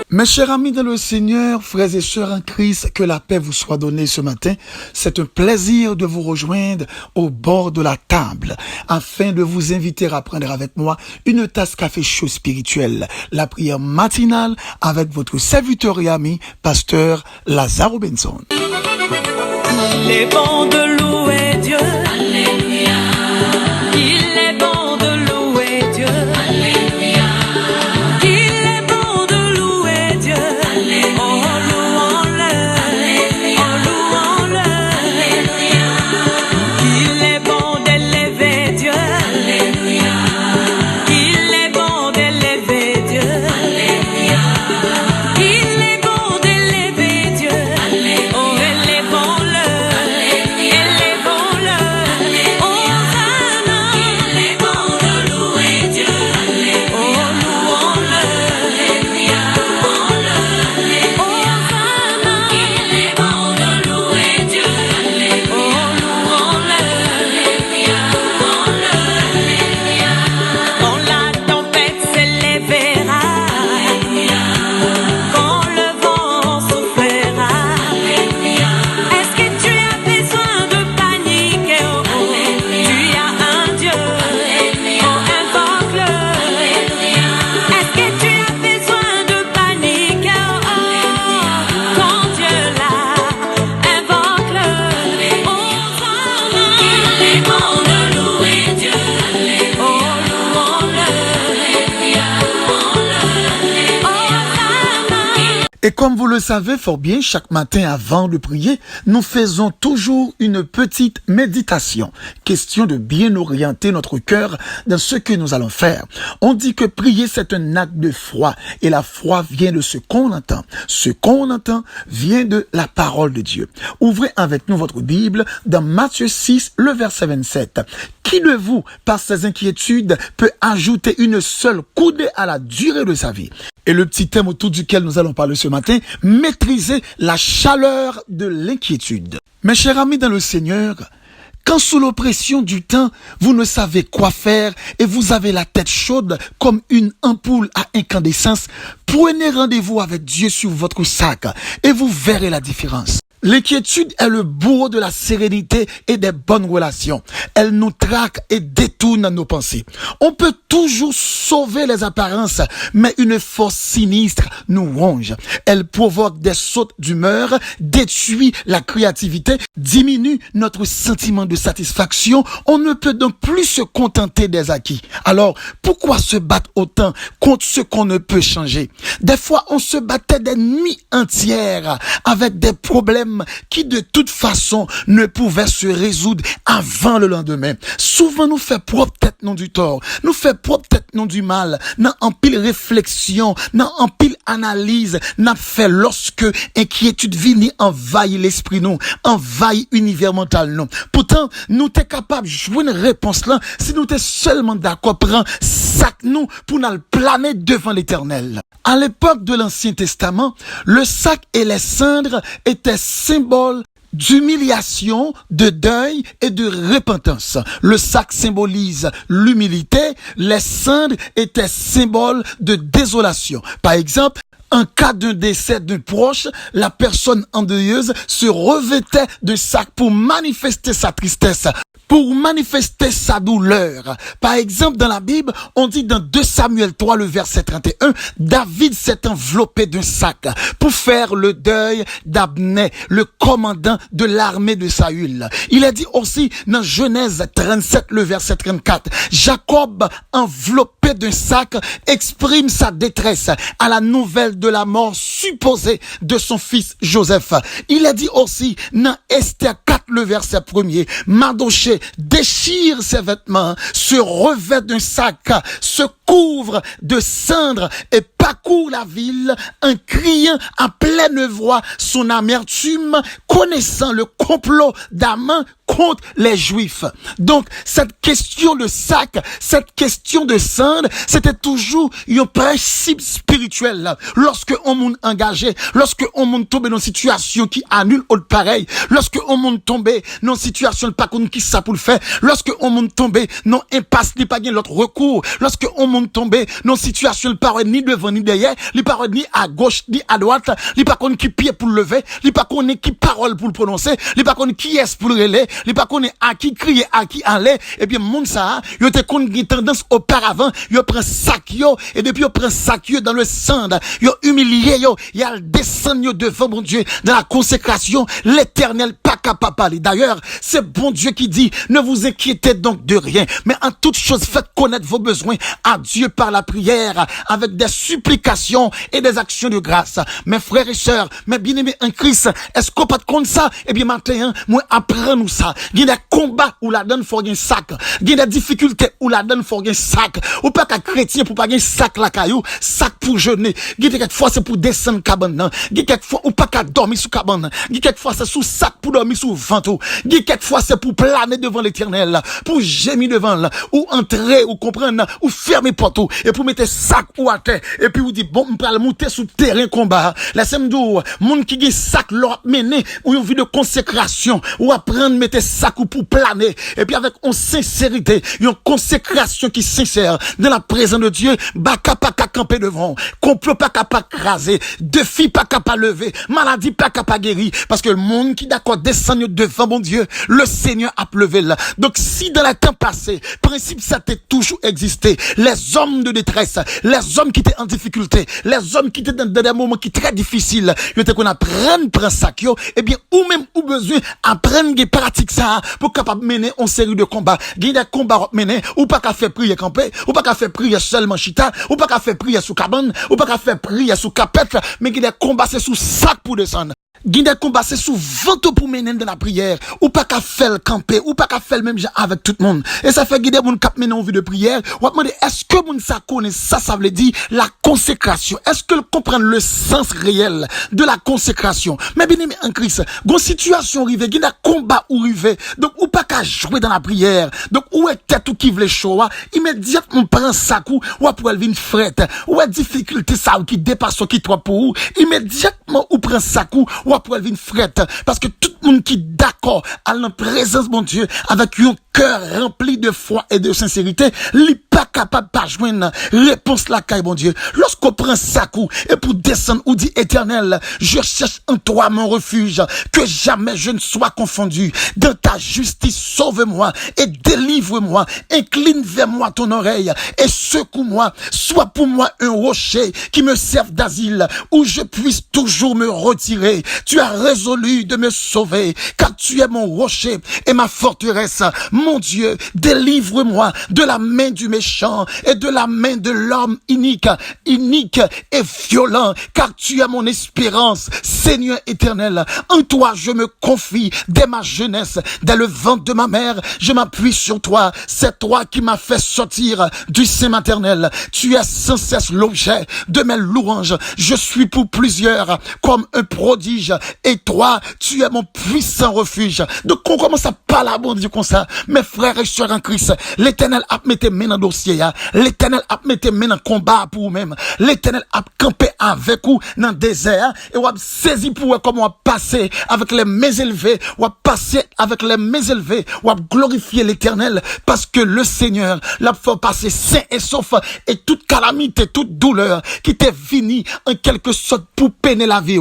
Mes chers amis dans le Seigneur, frères et sœurs en Christ, que la paix vous soit donnée ce matin. C'est un plaisir de vous rejoindre au bord de la table afin de vous inviter à prendre avec moi une tasse café chaud spirituel, la prière matinale avec votre serviteur et ami, pasteur Lazaro Benson. Il est bon de louer Dieu. Alléluia. Il est bon de louer Dieu. Alléluia. Il est bon de louer Dieu. Alléluia. Oh, louons-le. Alléluia. Oh, louons-le. Alléluia. Il est bon d'élever Dieu. Alléluia. Il est bon d'élever Dieu. Alléluia. Il est bon d'élever Dieu. Alléluia. Oh, élevons-le. Et comme vous le savez fort bien, chaque matin avant de prier, nous faisons toujours une petite méditation. Question de bien orienter notre cœur dans ce que nous allons faire. On dit que prier, c'est un acte de foi. Et la foi vient de ce qu'on entend. Ce qu'on entend vient de la parole de Dieu. Ouvrez avec nous votre Bible dans Matthieu 6, le verset 27. Qui de vous, par ses inquiétudes, peut ajouter une seule coudée à la durée de sa vie? Et le petit thème autour duquel nous allons parler ce matin, maîtriser la chaleur de l'inquiétude. Mes chers amis dans le Seigneur, quand sous l'oppression du temps, vous ne savez quoi faire et vous avez la tête chaude comme une ampoule à incandescence, prenez rendez-vous avec Dieu sur votre sac et vous verrez la différence. L'inquiétude est le bourreau de la sérénité et des bonnes relations. Elle nous traque et détourne nos pensées. On peut toujours sauver les apparences, mais une force sinistre nous ronge. Elle provoque des sautes d'humeur, détruit la créativité, diminue notre sentiment de satisfaction. On ne peut donc plus se contenter des acquis. Alors, pourquoi se battre autant contre ce qu'on ne peut changer? Des fois, on se battait des nuits entières avec des problèmes qui de toute façon ne pouvaient se résoudre avant le lendemain. Souvent nous fait propre tête non du tort, nous fait propre tête non du mal, n'a en pile réflexion, n'a en pile analyse, n'a fait lorsque inquiétude vini envahit l'esprit nous, envahit univers mental nous. Pourtant, nous t'es capable de jouer une réponse là si nous t'es seulement d'accord prendre sac nous pour nous planer devant l'Éternel. À l'époque de l'Ancien Testament, le sac et les cendres étaient symboles d'humiliation, de deuil et de repentance. Le sac symbolise l'humilité, les cendres étaient symboles de désolation. Par exemple, en cas d'un décès d'un proche, la personne endeuilleuse se revêtait d'un sac pour manifester sa tristesse, pour manifester sa douleur. Par exemple, dans la Bible, on dit dans 2 Samuel 3, le verset 31, David s'est enveloppé d'un sac pour faire le deuil d'Abner, le commandant de l'armée de Saül. Il est dit aussi dans Genèse 37, le verset 34, Jacob, enveloppé d'un sac, exprime sa détresse à la nouvelle de la mort supposée de son fils Joseph. Il est dit aussi dans Esther 4, le verset 1er, Mardoché déchire ses vêtements, se revêt d'un sac, se couvre de cendres et parcourt la ville en criant à pleine voix son amertume, connaissant le complot d'Aman contre les Juifs. Donc, cette question de sac, cette question de cendre, c'était toujours un principe spirituel là. Lorsque on monde engagé, lorsque on monde tombé dans une situation qui annule autre pareil, lorsque on monde tombé dans une situation pas qu'on qui ça pour le faire, lorsque on monde tombé non impasse, il pas gain l'autre recours, lorsque on monde tombé dans une situation pas ni devant ni derrière, il pas ni à gauche ni à droite, il pas qu'on qui pied pour le lever, il pas qu'on qui parole pour le prononcer, il pas qu'on qui est pour le relais, il pas qu'on à qui crier, à qui aller, et bien monde ça, yo te qu'on qui tendance auparavant, yo prend sac yo, et depuis yo prend sac yo dans le sang, yo humilié yo, y a descend yo devant mon Dieu, dans la consécration, l'Éternel pas capable parler. D'ailleurs, c'est bon Dieu qui dit, ne vous inquiétez donc de rien, mais en toute chose faites connaître vos besoins à Dieu par la prière, avec des supplications et des actions de grâce. Mes frères et sœurs, mes bien-aimés en Christ, est-ce qu'on peut compte ça? Eh bien, maintenant, moi, apprends-nous ça. Il y a des combats où la donne faut un sac. Il y a des difficultés où la donne faut un sac. Ou pas qu'un chrétien pour pas un sac la caillou, sac pour jeûner. Il y a quelquefois c'est pour descendre cabane. Il y a quelquefois ou pas qu'à dormir sous cabane. Il y a quelquefois c'est sous sac pour dormir sous ventre. Il y a quelquefois c'est pour planer devant l'Éternel, pour gémir devant là, ou entrer, ou comprendre, ou fermer porte, et pour mettre sac ou à terre, et puis vous dites, bon, on peut monter sous terrain combat. Laissez-moi dire, moun qui gagne sac leur mener, ou une vie de consécration, ou apprendre mettre sac ou pour planer, et puis avec une sincérité, une consécration qui sincère, dans la présence de Dieu, baka pas qu'à camper devant, complot pas qu'à pas craser, défi pas qu'à pas lever, maladie pas qu'à pas guérir, parce que le monde qui d'accord descend devant mon Dieu, le Seigneur a levé là. Donc si dans le temps passé, principe ça a toujours existé, les hommes de détresse, les hommes qui étaient en difficulté, les hommes qui étaient dans des moments qui très difficiles, ils étaient qu'on apprenne prendre ça et bien ou même ou besoin apprendre des pratiques ça pour capable mener une série de combats, des combats mener ou pas qu'à faire prier camper, ou pas qu'à faire prier seulement chita, ou pas qu'à faire prier sous cabane, ou pas qu'à faire prier sous capette, mais des combats c'est sous sac pour descendre. Ginde combat c'est sous ventre pour mener de la prière, ou pas qu'à faire le camper, ou pas qu'à faire le même genre avec tout le monde. Et ça fait guider moun cap mener en vie de prière. Ou demander est-ce que moun ça connaît ça veut dire la consécration. Est-ce que comprend le sens réel de la consécration? Mais bien aimé en Christ, gon situation arrivée, ginde combat ou arrivé. Donc ou pas qu'à jouer dans la prière. Donc ou est tête ou qui veut chaud, immédiatement prend ça coup, ou pour elle vient frette, ou est difficulté ça qui dépasse qui toi pour immédiatement ou prend ça coup, ou pour elle vient frette, parce que tout le monde qui est d'accord à la présence de mon Dieu avec un cœur rempli de foi et de sincérité, n'est pas capable de joindre réponse la caille, mon Dieu. Lorsqu'on prend sa coup et pour descendre ou dit Éternel, je cherche en toi mon refuge, que jamais je ne sois confondu. Dans ta justice, sauve-moi et délivre-moi. Incline vers moi ton oreille et secoue-moi. Sois pour moi un rocher qui me serve d'asile, où je puisse toujours me retirer. Tu as résolu de me sauver, car tu es mon rocher et ma forteresse. Mon Dieu, délivre-moi de la main du méchant et de la main de l'homme inique et violent, car tu es mon espérance, Seigneur éternel. En toi, je me confie dès ma jeunesse, dès le ventre de ma mère, je m'appuie sur toi. C'est toi qui m'as fait sortir du sein maternel. Tu es sans cesse l'objet de mes louanges. Je suis pour plusieurs comme un prodige, et toi, tu es mon puissant refuge. Donc, on commence à parler à bon Dieu comme ça. Mes frères et sœurs en Christ, l'Éternel a mis tes mains dans le dossier, l'Éternel a mis tes mains dans le combat pour vous-même, l'Éternel a campé avec vous dans le désert, et on a saisi pour vous comment on a passé avec les mains élevées, on a passé avec les mains élevées, on a glorifié l'Éternel, parce que le Seigneur l'a fait passer sain et sauf, et toute calamité, toute douleur qui t'est venue en quelque sorte pour peiner la vie,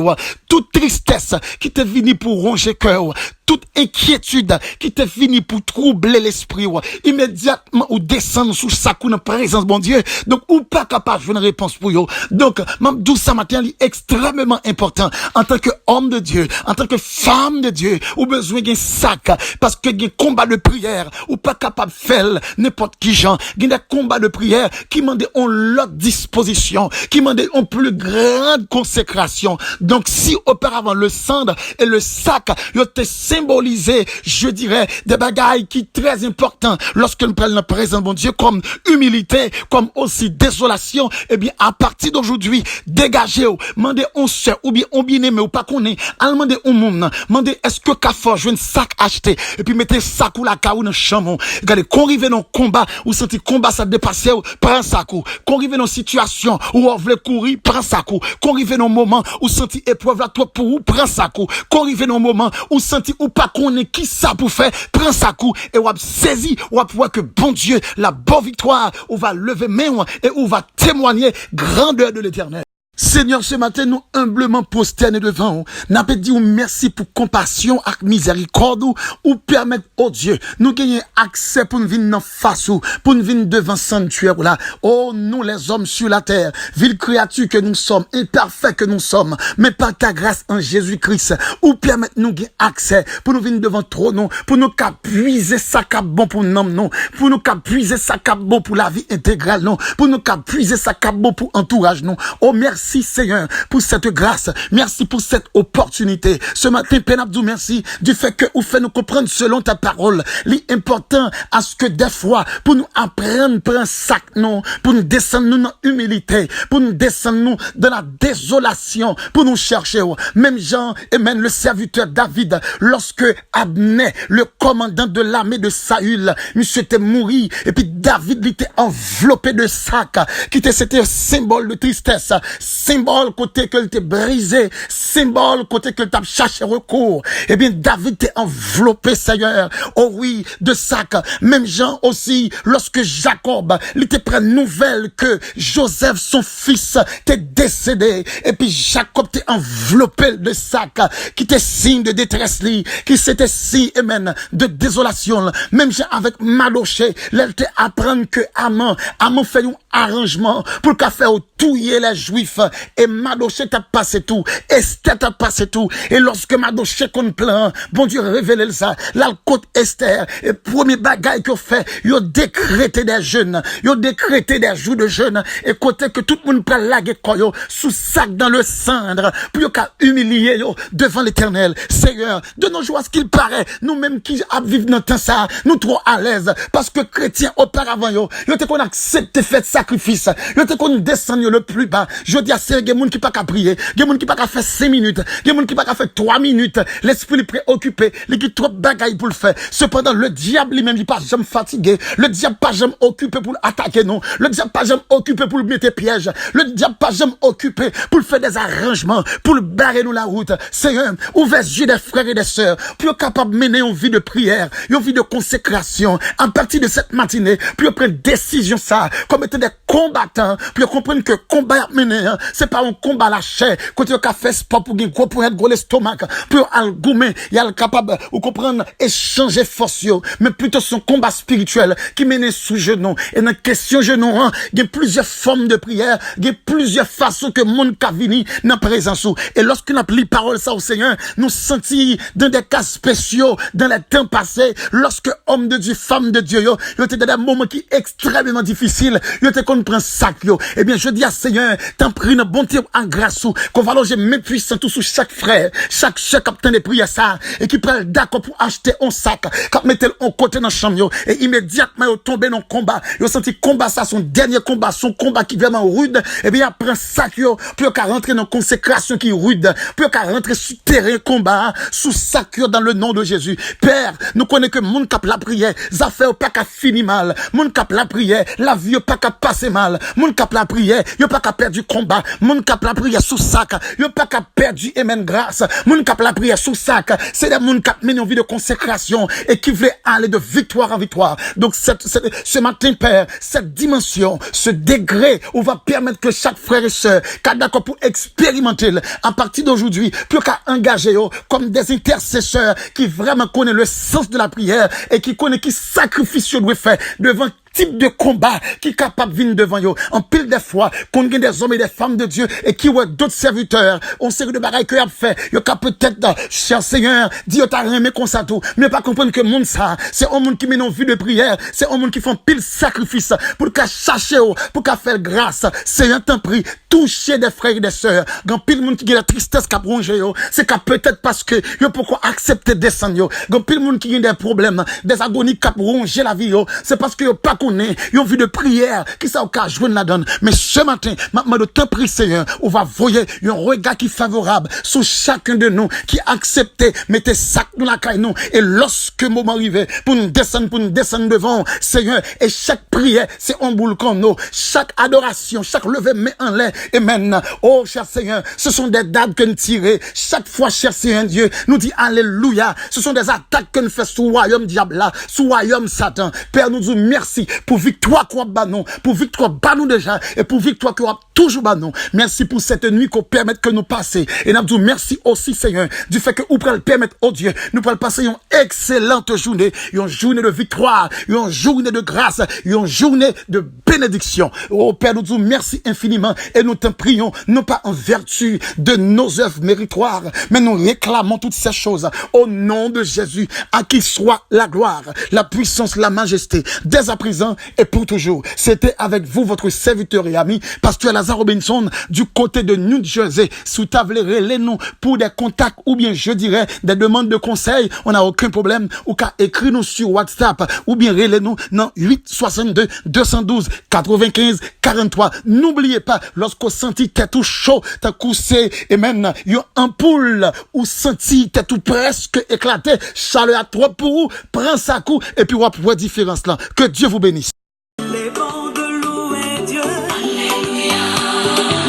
toute tristesse qui t'est venue pour ronger le cœur, toute inquiétude qui t'est venue pour troubler l'esprit, immédiatement ou descendre sous sa cou dans la présence bon Dieu. Donc ou pas capable de faire une réponse pour vous. Donc même d'où ça matin est extrêmement important en tant que homme de Dieu, en tant que femme de Dieu, ou besoin d'un sac parce que un combat de prière ou pas capable de faire n'importe qui gens, un combat de prière qui demande on l'autre disposition, qui demande une plus grande consécration. Donc si auparavant le cendre et le sac yo te symboliser, je dirais, des bagailles qui très importants lorsque nous prenons le présent, bon Dieu, comme humilité, comme aussi désolation. Eh bien, à partir d'aujourd'hui, dégagez, demandez on sœur, ou bien on bien-aimé, ou pas qu'on est, demandez au monde, demandez est-ce que Carrefour joue un sac acheté, et puis mettez sac ou la caou dans le chambre. Regardez, qu'on arrive dans le combat, ou senti combat ça dépasse, prends sac ou, qu'on arrive dans une situation où on veut courir, prends sac ou, qu'on arrive dans un moment où senti épreuve là, toi pour vous, prends sac ou, qu'on arrive dans un moment où senti ou pas qu'on est qui ça pour faire, prends sac ou, et on va saisir, on va voir que bon Dieu, la bonne victoire, on va lever main, et on va témoigner grandeur de l'Éternel. Seigneur, ce matin, nous humblement prosternés devant vous. N'a pas dit merci pour compassion et miséricorde ou permettre, oh Dieu, nous gagner accès pour nous venir en face ou, pour nous venir devant sanctuaire là. Oh, nous les hommes sur la terre, ville créature que nous sommes, imparfaits que nous sommes, mais par ta grâce en Jésus-Christ, ou permettre nous gagner accès pour nous venir devant trône, pour nous puiser ça cap bon pour nous, non, pour nous puiser ça cap bon pour la vie intégrale, non, pour nous puiser ça cap bon pour entourage, non. Oh, merci Seigneur pour cette grâce, merci pour cette opportunité. Ce matin, Père Abdou, merci du fait que vous faites nous comprendre selon ta parole. L'important à ce que des fois, pour nous apprendre pour un sac, non, pour nous descendre nous dans l'humilité, pour nous descendre nous dans la désolation, pour nous chercher. Même Jean et même le serviteur David, lorsque Abner, le commandant de l'armée de Saül, monsieur était mort, et puis David était enveloppé de sac, qui c'était un symbole de tristesse, symbole côté que t'es brisé, symbole côté que t'as cherché recours. Eh bien, David t'est enveloppé, Seigneur. Oh oui, de sac. Même Jean aussi, lorsque Jacob, il était pris nouvelle que Joseph, son fils, t'est décédé. Et puis Jacob t'est enveloppé de sac, qui était signe de détresse, qui c'était signe, amen, de désolation. Même Jean avec Madoché, il t'est apprendre que Amon fait un arrangement pour qu'à faire touiller les Juifs. Et Madoché t'a passé tout. Esther t'a passé tout. Et lorsque Madoché qu'on plein, bon Dieu révèle ça. La côte Esther. Et premier bagaille qu'on fait, ils ont décrété des jeûnes. Ils ont décrété des jours de jeûne. Et côté que tout le monde peut laguer koyo sous sac dans le cendre. Puis qu'à humilier yo devant l'Éternel. Seigneur, de nos jours, ce qu'il paraît, nous-mêmes qui vivons dans temps ça, nous trop à l'aise. Parce que chrétiens auparavant yo te qu'on accepte fait sacrifice. Yo te qu'on descend le plus bas. Je dis à ces gens qui pas qu'à prier, des gens qui pas qu'à faire 5 minutes, des gens qui pas qu'à faire 3 minutes. L'esprit est préoccupé, il qui trop bagaille pour le faire. Cependant, le diable lui-même, il pas jamais fatigué. Le diable pas jamais occupé pour attaquer nous. Le diable pas jamais occupé pour mettre piège. Le diable pas jamais occupé pour faire des arrangements, pour barrer nous la route. Seigneur, ouvrez les yeux des frères et des sœurs, pour être capable de mener une vie de prière, une vie de consécration. À partir de cette matinée, pour prendre décision ça, comme étant des combattants, pour comprendre que combat à mener, c'est pas un combat à la chair, quand tu as fait sport pour gagner, pour être gros l'estomac, pour algoumer, il est capable, ou comprendre, échanger force, mais plutôt son combat spirituel, qui mène sous genou. Et dans la question genou, il y a plusieurs formes de prière, il y a plusieurs façons que monde ka vini dans présence. Et lorsque nous appelons parole ça au Seigneur, nous sentis dans des cas spéciaux, dans les temps passés, lorsque homme de Dieu, femme de Dieu, yo étaient dans des moments qui extrêmement difficiles, yo étaient qu'on prend sac, yo. Eh bien, je dis à Seigneur, t'en prie une bonté en grâce, qu'on va loger mes puissants tout sous chaque frère, chaque capitaine de prière ça, et qui prend d'accord pour acheter un sac, quand mettez en côté dans le champ, yo, et immédiatement, yo tombé dans le combat, yo senti combat ça, son dernier combat, son combat qui est vraiment rude, eh bien, il prend sac, yo, pour qu'à rentrer dans consécration qui est rude, pour qu'à rentrer sur terrain combat, sous sac, yo, dans le nom de Jésus. Père, nous connaissons que mon cap la prière, ça fait pas qu'à finir mal, mon cap la prière, la vie pas qu'à passer mal, mon cap la prière, yo pas qu'à perdre du combat, mon cap la prière sous sac, yo pas qu'à perdre du amen grâce, mon cap la prière sous sac, c'est des mon cap mène une vie de consécration et qui veut aller de victoire en victoire. Donc ce matin, Père, cette dimension, ce degré, on va permettre que chaque frère et sœur, qu'à d'accord pour expérimenter à partir d'aujourd'hui, plus qu'à engager comme des intercesseurs qui vraiment connaissent le sens de la prière et qui connaissent qui sacrifice doit faire devant type de combat qui est capable de venir devant yo. En pile des fois, qu'on gagne des hommes et des femmes de Dieu et qui ont d'autres serviteurs, on sait de bagailles que y a fait. Yo ka peut-être, cher Seigneur, dit yo t'a remis comme ça tout, mais pas comprendre que monde ça, c'est un monde qui mène une vie de prière, c'est un monde qui font pile sacrifice pour qu'à chercher, pour qu'à faire grâce. C'est un temps pris, toucher des frères et des sœurs. Quand pile monde qui a la tristesse qu'a rongé yo, c'est qu'à peut-être parce que yo pourquoi accepter descendre yo. Quand pile monde qui a des problèmes, des agonies qu'a rongé la vie yo, c'est parce que yo pas connaît, yo vie de prière qui ça au cas jouer la donne. Mais ce matin, maintenant de temps pris Seigneur, on va voyer un regard qui est favorable sur chacun de nous qui acceptait mettez sac dans la caille nous et lorsque moment arrivé pour nous descendre devant Seigneur et chaque prière c'est un boule qu'on nous, chaque adoration, chaque lever main en l'air et maintenant oh cher Seigneur, ce sont des dates que nous tirons chaque fois cher Seigneur Dieu nous dit alléluia, ce sont des attaques que nous faisons sous royaume diable là, sous royaume Satan. Père nous disons merci pour victoire qu'on bat nous, pour victoire bat nous déjà et pour victoire qu'on toujours bat nous. Merci pour cette nuit qu'on permette que nous passer et nous disons merci aussi Seigneur du fait que nous pouvons le permettre oh Dieu, nous pouvons passer une excellente journée, une journée de victoire, une journée de grâce, une journée de bénédiction. Oh Père, nous disons merci infiniment et nous te prions, non pas en vertu de nos œuvres méritoires, mais nous réclamons toutes ces choses au nom de Jésus, à qui soit la gloire, la puissance, la majesté, dès à présent et pour toujours. C'était avec vous, votre serviteur et ami, Pasteur Lazare Robinson, du côté de New Jersey. Si vous avez les noms pour des contacts ou bien je dirais des demandes de conseils, on n'a aucun problème, ou qu'à écrire nous sur WhatsApp, ou bien relais-nous dans 862 212 95 43. N'oubliez pas, lorsqu'on sentit tête tout chaud, t'as coussé, et même, yon ampoule, ou senti tête tout presque éclaté, chaleur à trop pour vous, prends sa coup, et puis on va voir différence là. Que Dieu vous bénisse. Il est bon de louer Dieu. Alléluia.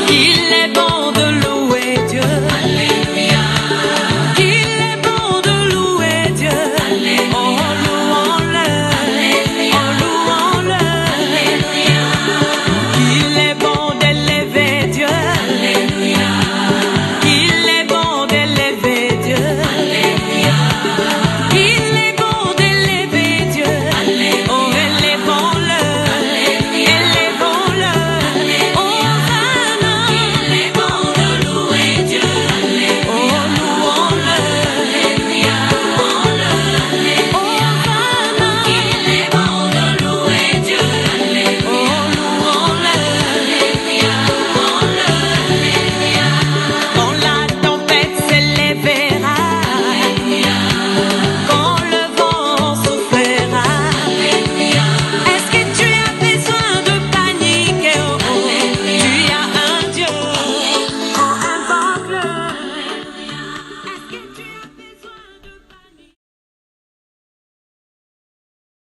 Il est bon.